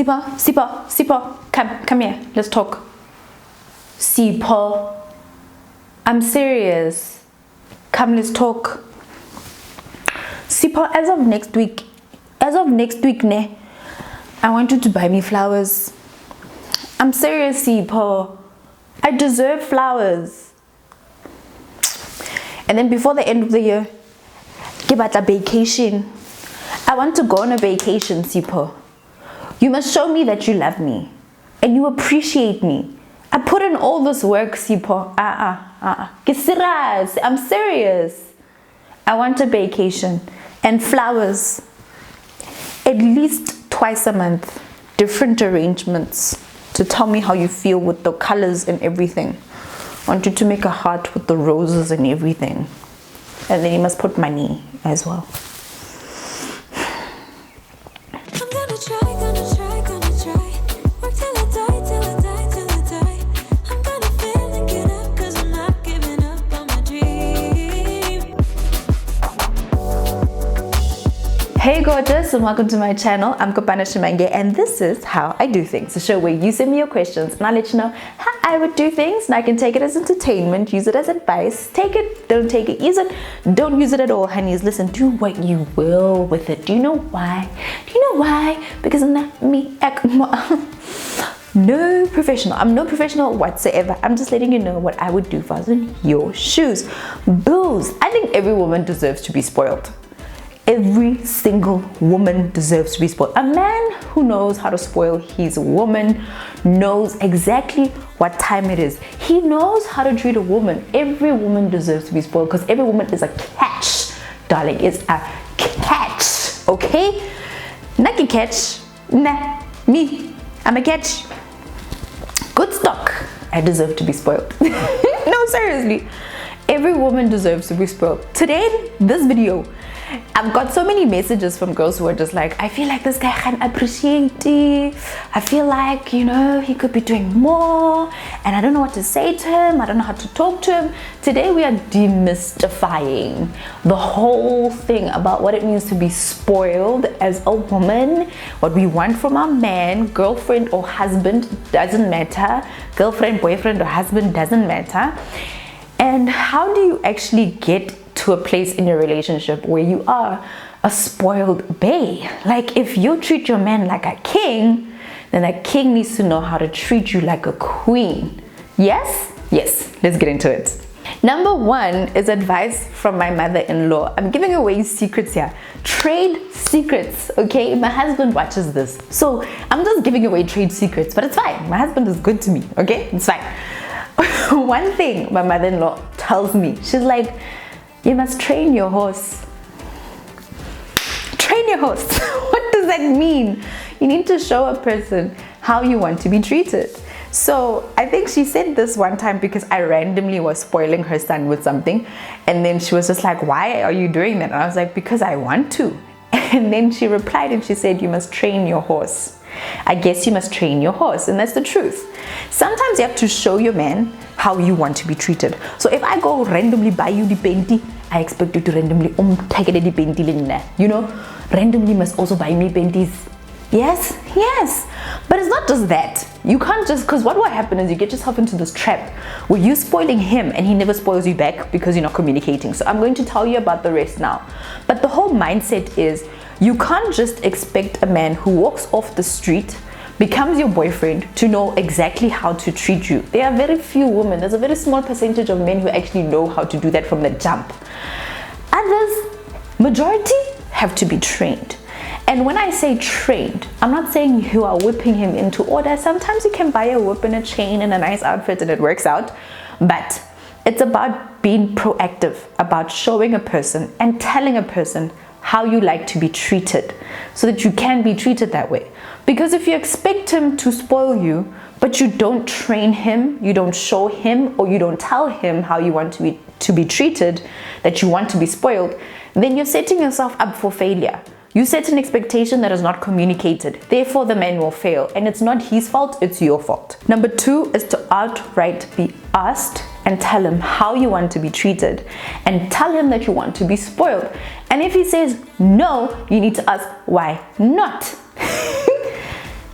Sipho, come here, let's talk. Sipho, I'm serious. Come, let's talk. Sipho, as of next week, ne, I want you to buy me flowers. I'm serious, Sipho. I deserve flowers. And then before the end of the year, give out a vacation. I want to go on a vacation, Sipho. You must show me that you love me and you appreciate me. I put in all this work, Sipho. I'm serious. I want a vacation and flowers. At least twice a month. Different arrangements to tell me how you feel with the colors and everything. I want you to make a heart with the roses and everything. And then you must put money as well. Hey gorgeous, and welcome to my channel. I'm Kopano Shimange, and this is how I do things, a show where you send me your questions and I'll let you know how I would do things, and I can take it as entertainment, use it as advice, take it, don't take it, use it, don't use it at all, honeys. Listen, do what you will with it. Do you know why? Do you know why? Because I'm not me. No professional. I'm no professional whatsoever. I'm just letting you know what I would do if I was in your shoes. Booze. I think every woman deserves to be spoiled. Every single woman deserves to be spoiled. A man who knows how to spoil his woman knows exactly what time it is. He knows how to treat a woman. Every woman deserves to be spoiled because every woman is a catch, darling. It's a catch, okay? Not a catch. Nah, me. I'm a catch. Good stock. I deserve to be spoiled. No, seriously. Every woman deserves to be spoiled. Today, this video, I've got so many messages from girls who are just like, I feel like this guy can't appreciate it. I feel like, you know, he could be doing more and I don't know what to say to him. I don't know how to talk to him. Today we are demystifying the whole thing about what it means to be spoiled as a woman, what we want from our man, girlfriend or husband, doesn't matter. Girlfriend, boyfriend or husband, doesn't matter. And how do you actually get to a place in your relationship where you are a spoiled bae? Like, if you treat your man like a king, then a king needs to know how to treat you like a queen. Yes? Yes, let's get into it. Number one is advice from my mother-in-law. I'm giving away secrets here. Trade secrets, okay? My husband watches this. So I'm just giving away trade secrets, but it's fine. My husband is good to me, okay? It's fine. One thing my mother-in-law tells me, she's like, you must train your horse. Train your horse. What does that mean? You need to show a person how you want to be treated. So I think she said this one time because I randomly was spoiling her son with something, and then she was just like, why are you doing that? And I was like, because I want to. And then she replied and she said, you must train your horse. I guess you must train your horse, and that's the truth. Sometimes you have to show your man how you want to be treated. So if I go randomly buy you the panty, I expect you to randomly take it the panty, you know, randomly must also buy me panties. Yes, yes. But it's not just that. You can't just, because what will happen is you get yourself into this trap where you're spoiling him and he never spoils you back because you're not communicating. So I'm going to tell you about the rest now. But the whole mindset is, you can't just expect a man who walks off the street, becomes your boyfriend, to know exactly how to treat you. There are very few women, there's a very small percentage of men who actually know how to do that from the jump. Others, majority, have to be trained. And when I say trained, I'm not saying you are whipping him into order. Sometimes you can buy a whip and a chain and a nice outfit and it works out. But it's about being proactive, about showing a person and telling a person how you like to be treated so that you can be treated that way. Because if you expect him to spoil you, but you don't train him, you don't show him, or you don't tell him how you want to be treated, that you want to be spoiled, then you're setting yourself up for failure. You set an expectation that is not communicated. Therefore, the man will fail. And it's not his fault, it's your fault. Number two is to outright be asked and tell him how you want to be treated. And tell him that you want to be spoiled. And if he says no, you need to ask, why not?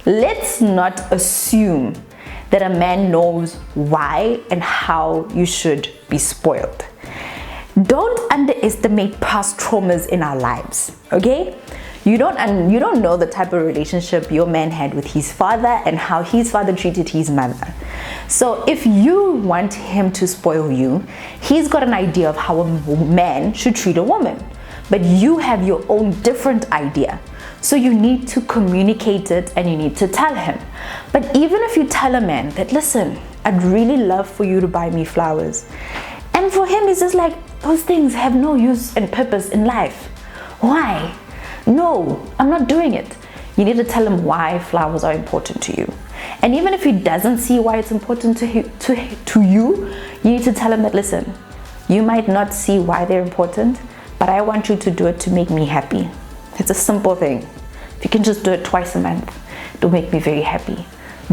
let's not assume that a man knows why and how you should be spoiled. Don't underestimate past traumas in our lives, okay? You don't know the type of relationship your man had with his father and how his father treated his mother. So if you want him to spoil you, he's got an idea of how a man should treat a woman, but you have your own different idea. So you need to communicate it and you need to tell him. But even if you tell a man that, listen, I'd really love for you to buy me flowers, and for him it's just like, those things have no use and purpose in life. Why? No, I'm not doing it. You need to tell him why flowers are important to you. And even if he doesn't see why it's important to you, you need to tell him that, listen, you might not see why they're important, but I want you to do it to make me happy. It's a simple thing. If you can just do it twice a month, it'll make me very happy.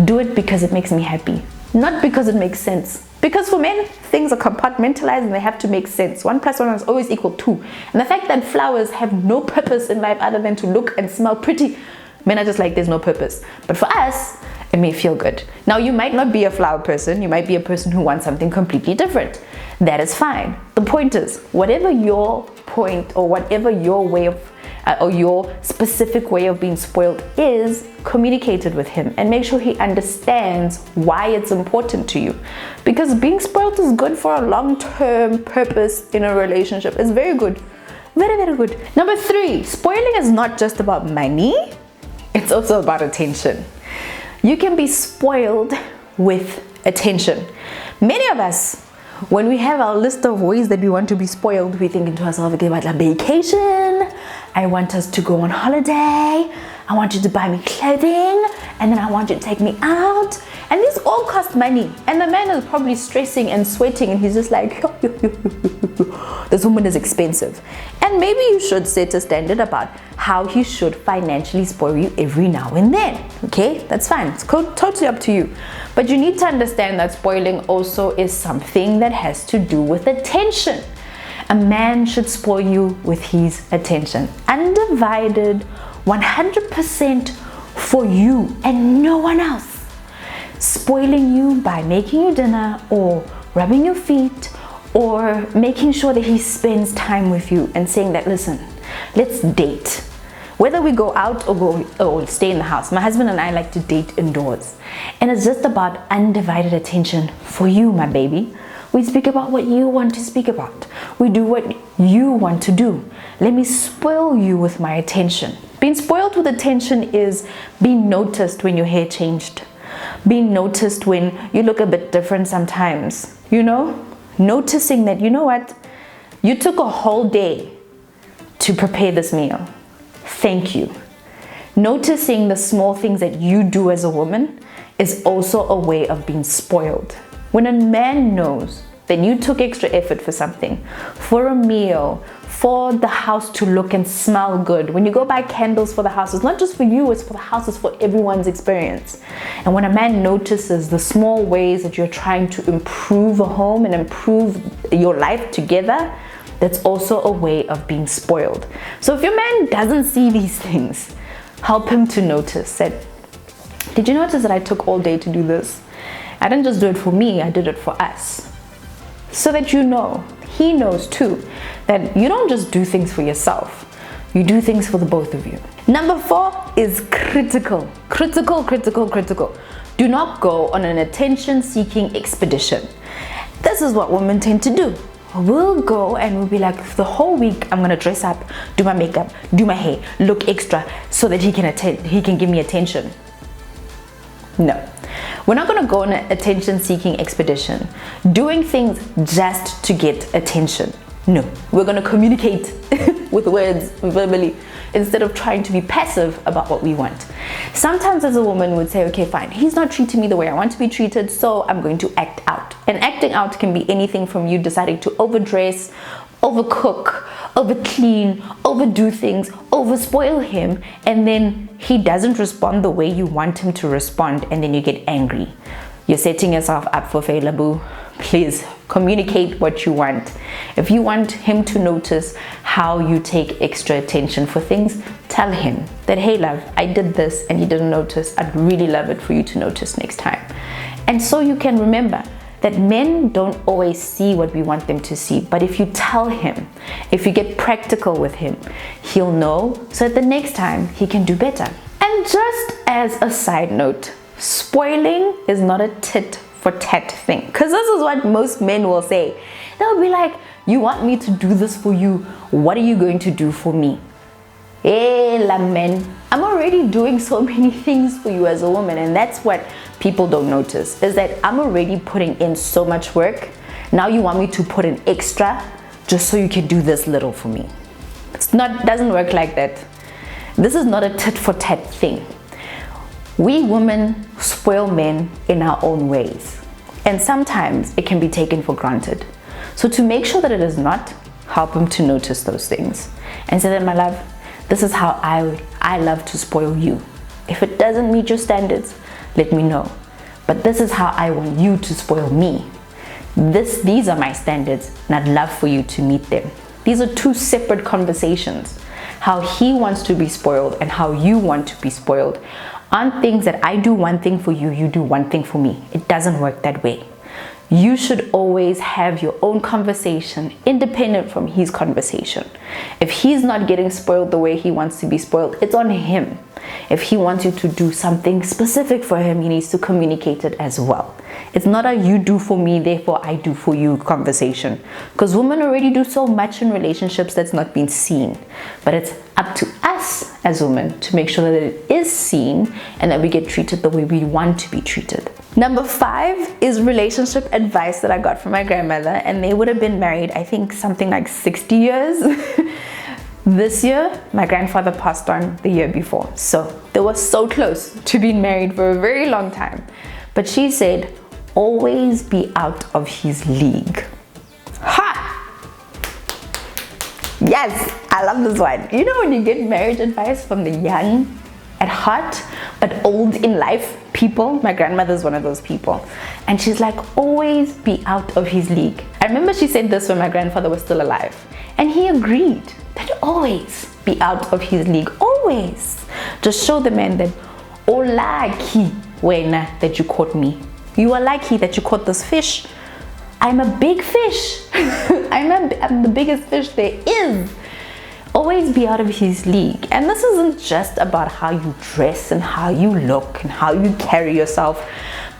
Do it because it makes me happy, not because it makes sense. Because for men, things are compartmentalized and they have to make sense. 1 + 1 is always equal 2. And the fact that flowers have no purpose in life other than to look and smell pretty, men are just like, there's no purpose. But for us, it may feel good. Now, you might not be a flower person. You might be a person who wants something completely different. That is fine. The point is, whatever your point or whatever your way of or your specific way of being spoiled is, communicated with him and make sure he understands why it's important to you. Because being spoiled is good for a long-term purpose in a relationship. It's very good. Very, very good. Number 3, spoiling is not just about money. It's also about attention. You can be spoiled with attention. Many of us, when we have our list of ways that we want to be spoiled, we think to ourselves, okay, about a vacation. I want us to go on holiday. I want you to buy me clothing. And then I want you to take me out. And these all cost money. And the man is probably stressing and sweating. And he's just like, this woman is expensive. And maybe you should set a standard about how he should financially spoil you every now and then. Okay, that's fine. It's totally up to you. But you need to understand that spoiling also is something that has to do with attention. A man should spoil you with his attention. Undivided, 100% for you and no one else. Spoiling you by making you dinner or rubbing your feet or making sure that he spends time with you and saying that, listen, let's date. Whether we go out or stay in the house, my husband and I like to date indoors. And it's just about undivided attention for you, my baby. We speak about what you want to speak about. We do what you want to do. Let me spoil you with my attention. Being spoiled with attention is being noticed when your hair changed. Being noticed when you look a bit different sometimes. You know? Noticing that, you know what? You took a whole day to prepare this meal. Thank you. Noticing the small things that you do as a woman is also a way of being spoiled. When a man knows that you took extra effort for something, for a meal, for the house to look and smell good. When you go buy candles for the house, it's not just for you, it's for the house, it's for everyone's experience. And when a man notices the small ways that you're trying to improve a home and improve your life together, that's also a way of being spoiled. So if your man doesn't see these things, help him to notice that, did you notice that I took all day to do this? I didn't just do it for me, I did it for us. So that you know, he knows too, that you don't just do things for yourself, you do things for the both of you. Number 4 is critical. Critical. Do not go on an attention-seeking expedition. This is what women tend to do. We'll go and we'll be like, the whole week I'm gonna dress up, do my makeup, do my hair, look extra so that he can give me attention. No. We're not going to go on an attention-seeking expedition, doing things just to get attention. No, we're going to communicate with words, verbally, instead of trying to be passive about what we want. Sometimes as a woman would say, okay, fine, he's not treating me the way I want to be treated, so I'm going to act out. And acting out can be anything from you deciding to overdress, overcook, overclean, overdo things, overspoil him, and then he doesn't respond the way you want him to respond, and then you get angry. You're setting yourself up for failure, boo. Please Communicate what you want. If you want him to notice how you take extra attention for things, tell him that, hey love, I did this and you didn't notice. I'd really love it for you to notice next time. And so you can remember that men don't always see what we want them to see, but if you tell him, if you get practical with him, he'll know, so that the next time he can do better. And just as a side note, spoiling is not a tit for tat thing, because this is what most men will say. They'll be like, you want me to do this for you, what are you going to do for me? Hey la men, I'm already doing so many things for you as a woman, and that's what people don't notice, is that I'm already putting in so much work. Now you want me to put in extra just so you can do this little for me. Doesn't work like that. This is not a tit for tat thing. We women spoil men in our own ways, and sometimes it can be taken for granted. So to make sure that it is not, help him to notice those things and say that, my love, this is how I love to spoil you. If it doesn't meet your standards, let me know. But this is how I want you to spoil me. These are my standards, and I'd love for you to meet them. These are two separate conversations. How he wants to be spoiled and how you want to be spoiled aren't things that I do one thing for you, you do one thing for me. It doesn't work that way. You should always have your own conversation independent from his conversation. If he's not getting spoiled the way he wants to be spoiled, it's on him. If he wants you to do something specific for him, he needs to communicate it as well. It's not a you do for me, therefore I do for you conversation. Because women already do so much in relationships that's not been seen. But it's up to us as women to make sure that it is seen and that we get treated the way we want to be treated. Number 5 is relationship advice that I got from my grandmother, and they would have been married, I think, something like 60 years. This year, my grandfather passed on the year before, so they were so close to being married for a very long time. But she said, always be out of his league. Ha! Yes, I love this one. You know when you get marriage advice from the young at heart but old in life people? My grandmother's one of those people, and she's like, always be out of his league. I remember she said this when my grandfather was still alive, and he agreed that always be out of his league. Always just show the man that, oh lucky wena that you caught me, you are lucky that you caught this fish. I'm a big fish. I'm the biggest fish there is. Always be out of his league. And this isn't just about how you dress and how you look and how you carry yourself,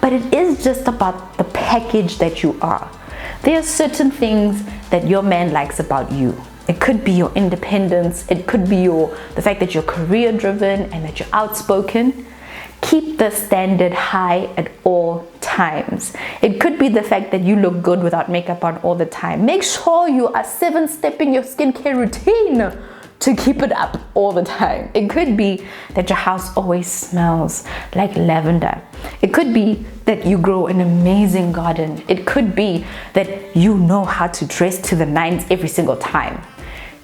but it is just about the package that you are. There are certain things that your man likes about you. It could be your independence. It could be the fact that you're career driven and that you're outspoken. Keep the standard high at all times. It could be the fact that you look good without makeup on all the time. Make sure you are 7-stepping your skincare routine to keep it up all the time. It could be that your house always smells like lavender. It could be that you grow an amazing garden. It could be that you know how to dress to the nines every single time.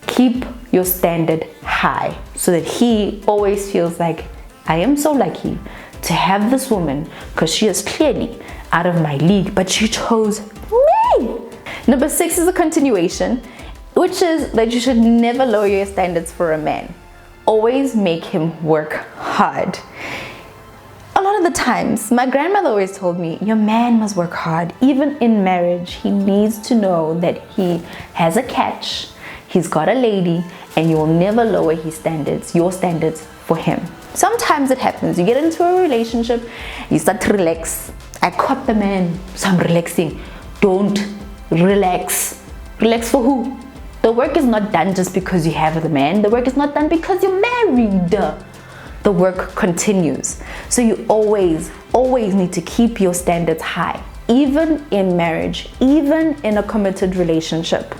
Keep your standard high so that he always feels like, I am so lucky to have this woman because she is clearly out of my league, but she chose me. Number 6 is a continuation, which is that you should never lower your standards for a man. Always make him work hard. A lot of the times, my grandmother always told me, your man must work hard. Even in marriage, he needs to know that he has a catch, he's got a lady, and you will never lower his standards, your standards for him. Sometimes it happens, you get into a relationship, you start to relax. I caught the man, so I'm relaxing. Don't relax. Relax for who? The work is not done just because you have the man. The work is not done because you're married. The work continues. So you always need to keep your standards high. Even in marriage, even in a committed relationship,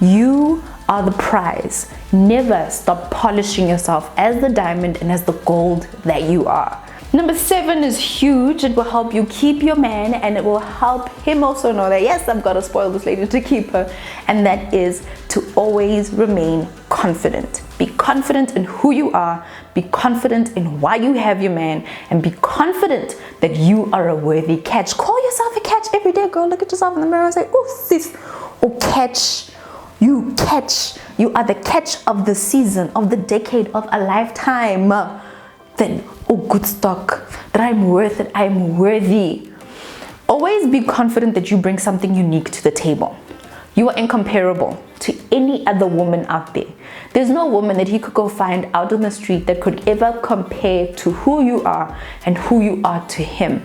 you are the prize. Never stop polishing yourself as the diamond and as the gold that you are. Number 7 is huge. It will help you keep your man, and it will help him also know that, yes, I've got to spoil this lady to keep her. And that is to always remain confident. Be confident in who you are. Be confident in why you have your man. And be confident that you are a worthy catch. Call yourself a catch every day, girl. Look at yourself in the mirror and say, oh, sis, oh, catch. You catch. You are the catch of the season, of the decade, of a lifetime. Then, oh, good stock. That I'm worth it. I'm worthy. Always be confident that you bring something unique to the table. You are incomparable to any other woman out there. There's no woman that he could go find out on the street that could ever compare to who you are and who you are to him.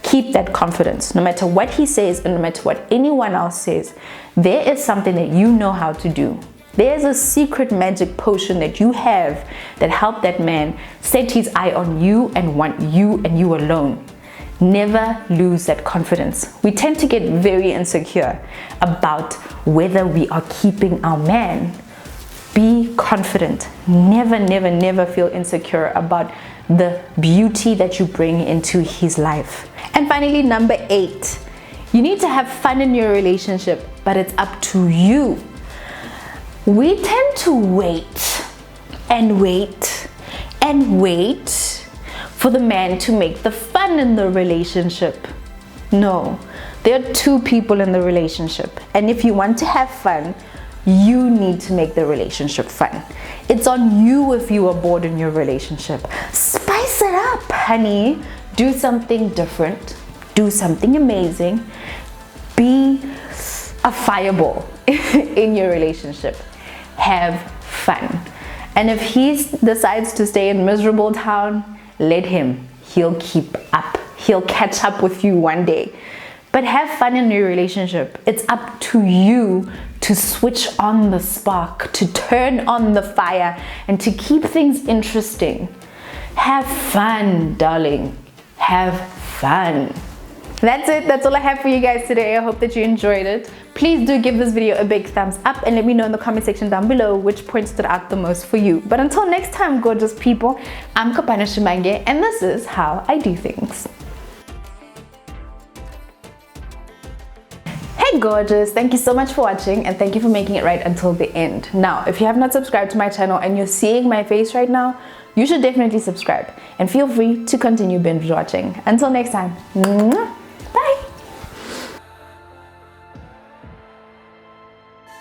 Keep that confidence. No matter what he says and no matter what anyone else says, there is something that you know how to do. There's a secret magic potion that you have that helped that man set his eye on you and want you and you alone. Never lose that confidence. We tend to get very insecure about whether we are keeping our man. Be confident. Never, never, never feel insecure about the beauty that you bring into his life. And finally, number 8, you need to have fun in your relationship, but it's up to you. We tend to wait and wait and wait for the man to make the fun in the relationship. No, there are 2 people in the relationship, and if you want to have fun, you need to make the relationship fun. It's on you if you are bored in your relationship. Spice it up, honey. Do something different. Do something amazing. Be a fireball in your relationship. Have fun. And if he decides to stay in miserable town, let him. He'll keep up. He'll catch up with you one day. But have fun in your relationship. It's up to you to switch on the spark, to turn on the fire, and to keep things interesting. Have fun, darling. Have fun. That's it. That's all I have for you guys today. I hope that you enjoyed it. Please do give this video a big thumbs up and let me know in the comment section down below which point stood out the most for you. But until next time, gorgeous people, I'm Kopano Shimange, and this is how I do things. Hey gorgeous, thank you so much for watching and thank you for making it right until the end. Now, if you have not subscribed to my channel and you're seeing my face right now, you should definitely subscribe and feel free to continue binge watching. Until next time. Mwah.